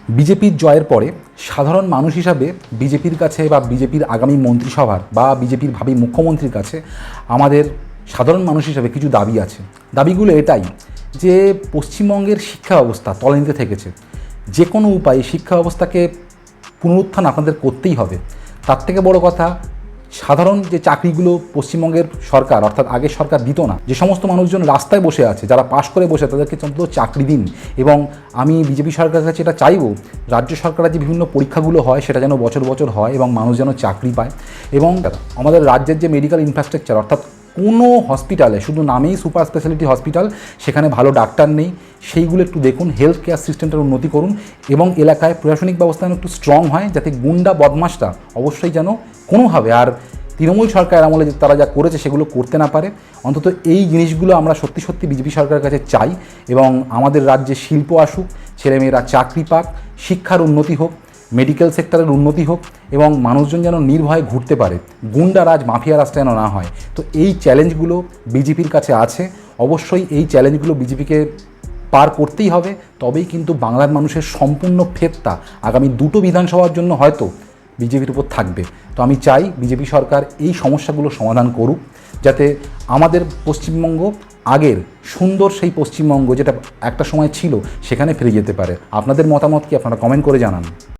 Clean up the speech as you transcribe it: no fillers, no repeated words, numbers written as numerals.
বিজেপির জয়ের পরে সাধারণ মানুষ হিসাবে বিজেপির কাছে বা বিজেপির আগামী মন্ত্রিসভার বা বিজেপির ভাবী মুখ্যমন্ত্রীর কাছে আমাদের সাধারণ মানুষ হিসাবে কিছু দাবি আছে। দাবিগুলো এটাই যে পশ্চিমবঙ্গের শিক্ষা ব্যবস্থা তলানিতে থেকেছে, যে কোনো উপায়ে শিক্ষা ব্যবস্থাকে পুনরুত্থান আপনাদের করতেই হবে। তার থেকে বড় কথা, সাধারণ যে চাকরিগুলো পশ্চিমবঙ্গের সরকার অর্থাৎ আগের সরকার দিত না, যে সমস্ত মানুষজন রাস্তায় বসে আছে, যারা পাশ করে বসে, তাদেরকে অন্তত চাকরি দিন। এবং আমি বিজেপি সরকারের কাছে এটা চাইবো, রাজ্য সরকারের যে বিভিন্ন পরীক্ষাগুলো হয় সেটা যেন বছর বছর হয় এবং মানুষ যেন চাকরি পায়। এবং আমাদের রাজ্যের যে মেডিকেল ইনফ্রাস্ট্রাকচার, অর্থাৎ কোনো হসপিটালে শুধু নামেই সুপার স্পেশালিটি হসপিটাল, সেখানে ভালো ডাক্তার নেই, সেইগুলো একটু দেখুন। হেলথ কেয়ার সিস্টেমটার উন্নতি করুন এবং এলাকায় প্রশাসনিক ব্যবস্থা যেন একটু স্ট্রং হয়, যাতে গুন্ডা বদমাশটা অবশ্যই যেন কোনোভাবে আর তৃণমূল সরকার আমলে তারা যা করেছে সেগুলো করতে না পারে। অন্তত এই জিনিসগুলো আমরা সত্যি সত্যি বিজেপি সরকারের কাছে চাই। এবং আমাদের রাজ্যে শিল্প আসুক, ছেলেমেয়েরা চাকরি পাক, শিক্ষার উন্নতি হোক, মেডিকেল সেক্টরের উন্নতি হোক এবং মানুষজন যেন নির্ভয়ে ঘুরতে পারে, গুন্ডা রাজ মাফিয়া রাজটা যেন না হয়। তো এই চ্যালেঞ্জগুলো বিজেপির কাছে আছে। অবশ্যই এই চ্যালেঞ্জগুলো বিজেপিকে পার করতেই হবে, তবেই কিন্তু বাংলার মানুষের সম্পূর্ণ ফেরটা আগামী দুটো বিধানসভার জন্য হয়তো বিজেপির উপর থাকবে। তো আমি চাই বিজেপি সরকার এই সমস্যাগুলো সমাধান করুক, যাতে আমাদের পশ্চিমবঙ্গ আগের সুন্দর সেই পশ্চিমবঙ্গ যেটা একটা সময় ছিল সেখানে ফিরে যেতে পারে। আপনাদের মতামত কি? আপনারা কমেন্ট করে জানান।